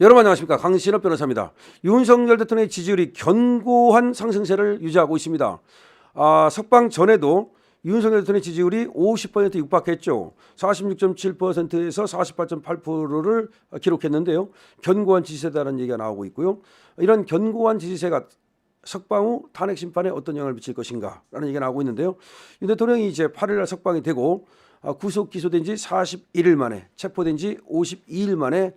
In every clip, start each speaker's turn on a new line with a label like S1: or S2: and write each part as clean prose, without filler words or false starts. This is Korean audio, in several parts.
S1: 여러분 안녕하십니까, 강신업 변호사입니다. 윤석열 대통령의 지지율이 견고한 상승세를 유지하고 있습니다. 석방 전에도 윤석열 대통령의 지지율이 50% 육박했죠. 46.7%에서 48.8%를 기록했는데요. 견고한 지지세다라는 얘기가 나오고 있고요. 이런 견고한 지지세가 석방 후 탄핵 심판에 어떤 영향을 미칠 것인가라는 얘기가 나오고 있는데요. 윤 대통령이 이제 8일날 석방이 되고 구속 기소된 지 41일 만에, 체포된 지 52일 만에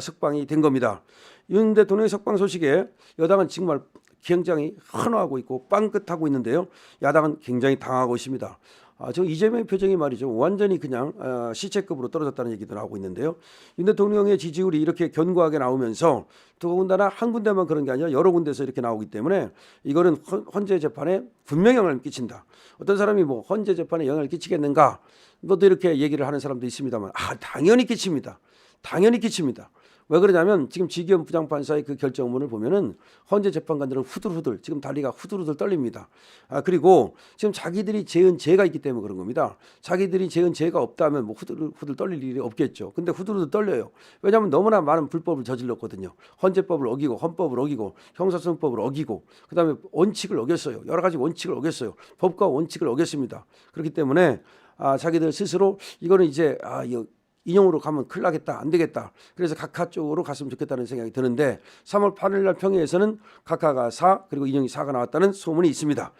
S1: 석방이 된 겁니다. 윤 대통령의 석방 소식에 여당은 정말 굉장히 환호하고 있고 빵긋하고 있는데요. 야당은 굉장히 당하고 있습니다. 저 이재명의 표정이 말이죠, 완전히 그냥 시체급으로 떨어졌다는 얘기도 나오고 있는데요. 윤 대통령의 지지율이 이렇게 견고하게 나오면서 더군다나 한 군데만 그런 게 아니라 여러 군데서 이렇게 나오기 때문에 이거는 헌재 재판에 분명히 영향을 끼친다. 어떤 사람이 뭐 헌재 재판에 영향을 끼치겠는가? 너도 이렇게 얘기를 하는 사람도 있습니다만, 당연히 끼칩니다. 당연히 끼칩니다. 왜 그러냐면 지금 지기현 부장판사의 그 결정문을 보면은 헌재 재판관들은 후들후들 지금 다리가 후들후들 떨립니다. 그리고 지금 자기들이 재은 죄가 있기 때문에 그런 겁니다. 자기들이 재은 죄가 없다면 뭐 후들후들 떨릴 일이 없겠죠. 근데 후들후들 떨려요. 왜냐하면 너무나 많은 불법을 저질렀거든요. 헌재법을 어기고 헌법을 어기고 형사소송법을 어기고 그다음에 원칙을 어겼어요. 여러 가지 원칙을 어겼어요. 법과 원칙을 어겼습니다. 그렇기 때문에 자기들 스스로 이거는 이제 인용으로 가면 큰일 나겠다, 안 되겠다. 그래서 각하 쪽으로 갔으면 좋겠다는 생각이 드는데 3월 8일 날 평의에서는 각하가 4 그리고 인용이 4가 나왔다는 소문이 있습니다.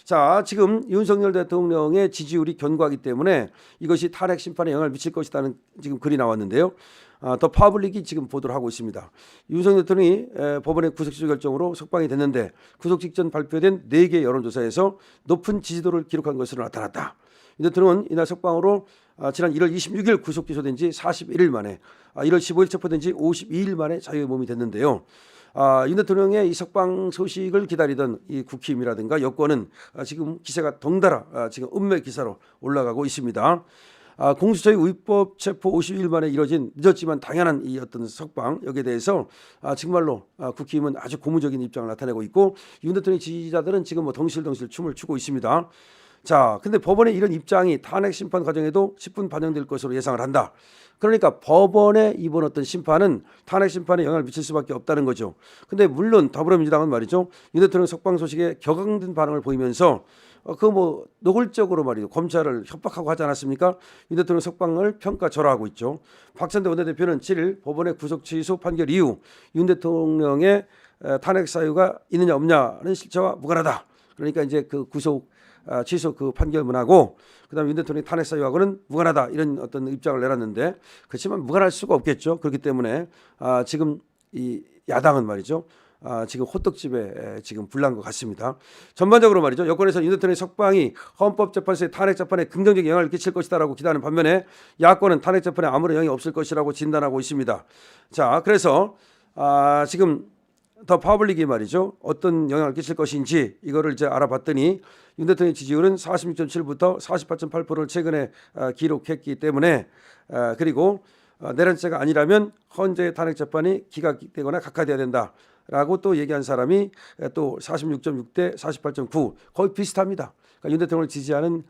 S1: 자, 지금 윤석열 대통령의 지지율이 견고하기 때문에 이것이 탄핵 심판에 영향을 미칠 것이라는 지금 글이 나왔는데요. 더 파블릭이 지금 보도를 하고 있습니다. 윤석열 대통령이 법원의 구속 취소 결정으로 석방이 됐는데 구속 직전 발표된 4개 여론조사에서 높은 지지도를 기록한 것으로 나타났다. 윤 대통령은 이날 석방으로 지난 1월 26일 구속 기소된 지 41일 만에 1월 15일 체포된 지 52일 만에 자유의 몸이 됐는데요. 윤 대통령의 이 석방 소식을 기다리던 이 국힘이라든가 여권은 지금 기세가 덩달아 지금 음매 기사로 올라가고 있습니다. 공수처의 위법 체포 50일 만에 이뤄진 늦었지만 당연한 이 어떤 석방, 여기에 대해서 정말로 국힘은 아주 고무적인 입장을 나타내고 있고 윤 대통령 지지자들은 지금 뭐 덩실덩실 춤을 추고 있습니다. 자, 근데 법원의 이런 입장이 탄핵 심판 과정에도 10분 반영될 것으로 예상을 한다. 그러니까 법원의 이번 어떤 심판은 탄핵 심판에 영향을 미칠 수밖에 없다는 거죠. 근데 물론 더불어민주당은 말이죠, 윤 대통령 석방 소식에 격앙된 반응을 보이면서 뭐 노골적으로 말이죠, 검찰을 협박하고 하지 않았습니까? 윤 대통령 석방을 평가절하하고 있죠. 박찬대 원내대표는 7일 법원의 구속 취소 판결 이후 윤 대통령의 탄핵 사유가 있느냐 없냐는 실체와 무관하다. 그러니까 이제 그 구속 취소 그 판결문하고 그다음에 윤 대통령 탄핵 사유하고는 무관하다, 이런 어떤 입장을 내놨는데, 그렇지만 무관할 수가 없겠죠. 그렇기 때문에 지금 이 야당은 말이죠, 지금 호떡집에 지금 불난 것 같습니다. 전반적으로 말이죠, 여권에서 윤 대통령의 석방이 헌법재판소의 탄핵 재판에 긍정적인 영향을 끼칠 것이다라고 기대하는 반면에 야권은 탄핵 재판에 아무런 영향이 없을 것이라고 진단하고 있습니다. 자, 그래서 지금 더 파블릭이 말이죠, 어떤 영향을 끼칠 것인지 이거를 이제 알아봤더니 윤 대통령의 지지율은 46.7부터 48.8%를 최근에 기록했기 때문에, 그리고 내란죄가 아니라면 헌재 탄핵 재판이 기각되거나 각하돼야 된다라고 또 얘기한 사람이 또 46.6 대 48.9, 거의 비슷합니다. 그러니까 윤 대통령을 지지하는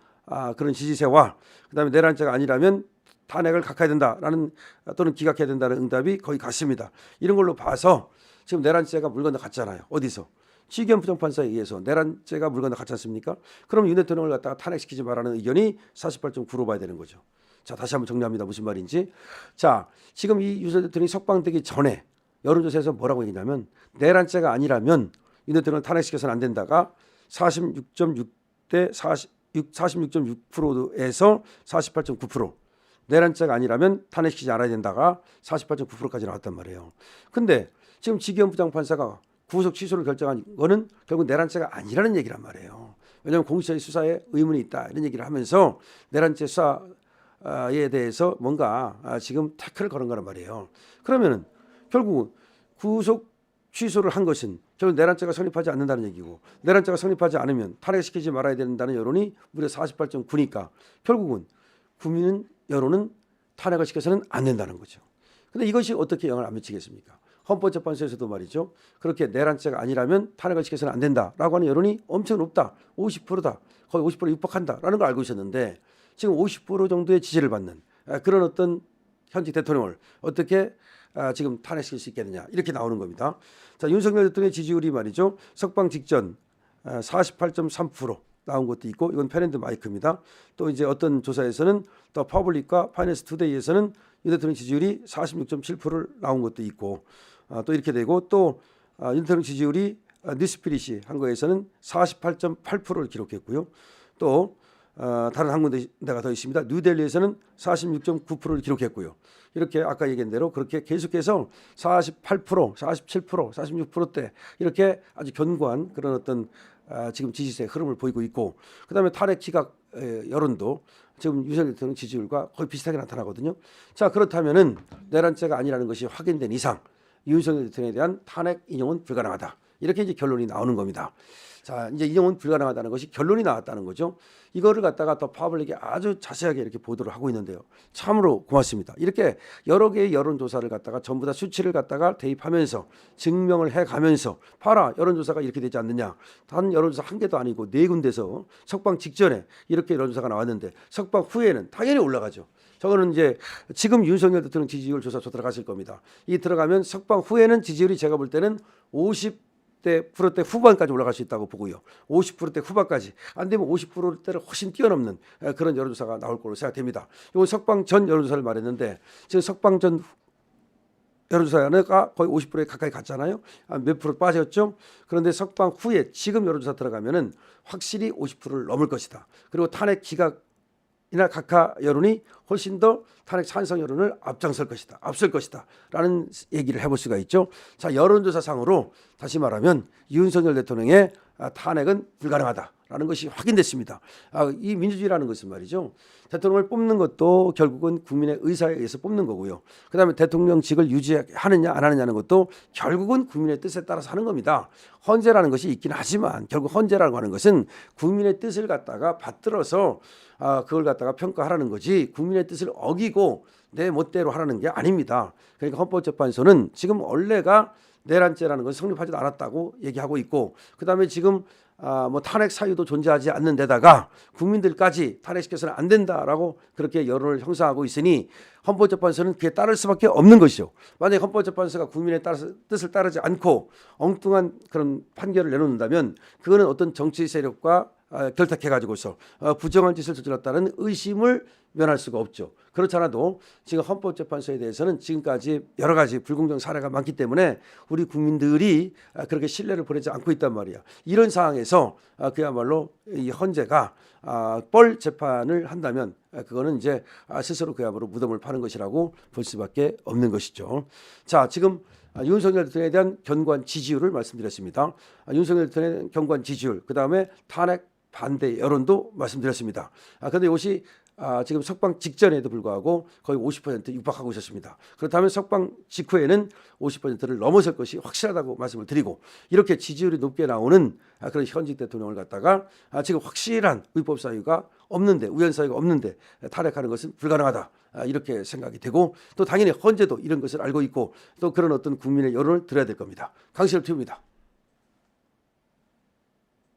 S1: 그런 지지세와 그다음에 내란죄가 아니라면 탄핵을 각하해야 된다라는 또는 기각해야 된다는 응답이 거의 같습니다. 이런 걸로 봐서 지금 내란죄가 물 건너 갔잖아요. 어디서? 지기현 부장판사에 의해서 내란죄가 물 건너 갔지 않습니까? 그럼 윤 대통령을 갖다가 탄핵시키지 말라는 의견이 48.9로 봐야 되는 거죠. 자, 다시 한번 정리합니다. 무슨 말인지. 자, 지금 이 윤 대통령이 석방되기 전에 여론조사에서 뭐라고 얘기냐면 내란죄가 아니라면 윤 대통령을 탄핵시켜서는 안 된다가 46.6 대 46.6%에서 48.9%, 내란죄가 아니라면 탄핵시키지 않아야 된다가 48.9%까지 나왔단 말이에요. 근데 지금 지기현 부장판사가 구속 취소를 결정한 거는 결국 내란죄가 아니라는 얘기란 말이에요. 왜냐하면 공수처의 수사에 의문이 있다, 이런 얘기를 하면서 내란죄 수사에 대해서 뭔가 지금 태클을 거는 거란 말이에요. 그러면은 결국 구속 취소를 한 것은 결국 내란죄가 성립하지 않는다는 얘기고, 내란죄가 성립하지 않으면 탄핵시키지 말아야 된다는 여론이 무려 48.9니까 결국은 국민 여론은 탄핵을 시켜서는 안 된다는 거죠. 근데 이것이 어떻게 영향을 안 미치겠습니까? 헌법재판소에서도 말이죠, 그렇게 내란죄가 아니라면 탄핵을 시켜서는 안 된다라고 하는 여론이 엄청 높다, 50%다, 거의 50% 육박한다라는 걸 알고 있었는데, 지금 50% 정도의 지지를 받는 그런 어떤 현직 대통령을 어떻게 지금 탄핵시킬 수 있겠느냐 이렇게 나오는 겁니다. 자, 윤석열 대통령의 지지율이 말이죠. 석방 직전 48.3% 나온 것도 있고 이건 펜앤드 마이크입니다. 또 이제 어떤 조사에서는 더 퍼블릭과 파이낸스 투데이에서는 윤 대통령 지지율이 46.7%를 나온 것도 있고 또 이렇게 되고 또 윤 대통령 지지율이 뉴스피릿이 한 거에서는 48.8%를 기록했고요. 또 다른 한 군데가 더 있습니다. 뉴델리에서는 46.9%를 기록했고요. 이렇게 아까 얘기한 대로 그렇게 계속해서 48%, 47%, 46%대 이렇게 아주 견고한 그런 어떤 지금 지지세의 흐름을 보이고 있고 그다음에 탄핵 기각 여론도 지금 윤석열 대통령 지지율과 거의 비슷하게 나타나거든요. 자, 그렇다면은 내란죄가 아니라는 것이 확인된 이상 윤석열 대통령에 대한 탄핵 인용은 불가능하다. 이렇게 이제 결론이 나오는 겁니다. 자, 이제 인용은 불가능하다는 것이 결론이 나왔다는 거죠. 이거를 갖다가 더 파블릭이 아주 자세하게 이렇게 보도를 하고 있는데요. 참으로 고맙습니다. 이렇게 여러 개의 여론조사를 갖다가 전부 다 수치를 갖다가 대입하면서 증명을 해가면서 봐라 여론조사가 이렇게 되지 않느냐. 단 여론조사 한 개도 아니고 네 군데서 석방 직전에 이렇게 여론조사가 나왔는데 석방 후에는 당연히 올라가죠. 저거는 이제 지금 윤석열 대통령 지지율 조사소 들어가실 겁니다. 이 들어가면 석방 후에는 지지율이 제가 볼 때는 50% 후반까지 올라갈 수 있다고 보고요. 50% 후반까지 안 되면 50%대를 훨씬 뛰어넘는 그런 여론조사가 나올 걸로 생각됩니다. 이건 석방 전 여론조사를 말했는데 지금 석방 전 여론조사가 거의 50%에 가까이 갔잖아요. 몇 프로 빠졌죠. 그런데 석방 후에 지금 여론조사 들어가면은 확실히 50%를 넘을 것이다. 그리고 탄핵 기각이나 각하 여론이 훨씬 더 탄핵 찬성 여론을 앞장설 것이다. 앞설 것이다. 라는 얘기를 해볼 수가 있죠. 자, 여론조사상으로 다시 말하면 윤석열 대통령의 탄핵은 불가능하다라는 것이 확인됐습니다. 이 민주주의라는 것은 말이죠. 대통령을 뽑는 것도 결국은 국민의 의사에 의해서 뽑는 거고요. 그다음에 대통령직을 유지하느냐 안 하느냐는 것도 결국은 국민의 뜻에 따라서 하는 겁니다. 헌재라는 것이 있긴 하지만 결국 헌재라고 하는 것은 국민의 뜻을 갖다가 받들어서 그걸 갖다가 평가하라는 거지 국민의 뜻을 어기고 내 멋대로 하라는 게 아닙니다. 그러니까 헌법재판소는 지금 원래가 내란죄라는 것은 성립하지도 않았다고 얘기하고 있고 그다음에 지금 뭐 탄핵 사유도 존재하지 않는 데다가 국민들까지 탄핵시켜서는 안 된다라고 그렇게 여론을 형성하고 있으니 헌법재판소는 그에 따를 수밖에 없는 것이죠. 만약에 헌법재판소가 국민의 뜻을 따르지 않고 엉뚱한 그런 판결을 내놓는다면 그거는 어떤 정치 세력과 결탁해가지고서 부정한 짓을 저질렀다는 의심을 면할 수가 없죠. 그렇지 않아도 지금 헌법재판소에 대해서는 지금까지 여러 가지 불공정 사례가 많기 때문에 우리 국민들이 그렇게 신뢰를 보내지 않고 있단 말이야. 이런 상황에서 그야말로 이 헌재가 뻘 재판을 한다면 그거는 이제 스스로 그야말로 무덤을 파는 것이라고 볼 수밖에 없는 것이죠. 자, 지금 윤석열 대통령에 대한 견고한 지지율을 말씀드렸습니다. 윤석열 대통령의 견고한 지지율, 그 다음에 탄핵 반대 여론도 말씀드렸습니다. 그런데 이것이 지금 석방 직전에도 불구하고 거의 50% 육박하고 있었습니다. 그렇다면 석방 직후에는 50%를 넘어설 것이 확실하다고 말씀을 드리고 이렇게 지지율이 높게 나오는 그런 현직 대통령을 갖다가 지금 확실한 위법 사유가 없는데 우연 사유가 없는데 탄핵하는 것은 불가능하다. 이렇게 생각이 되고 또 당연히 헌재도 이런 것을 알고 있고 또 그런 어떤 국민의 여론을 들어야 될 겁니다. 강신업 TV입니다.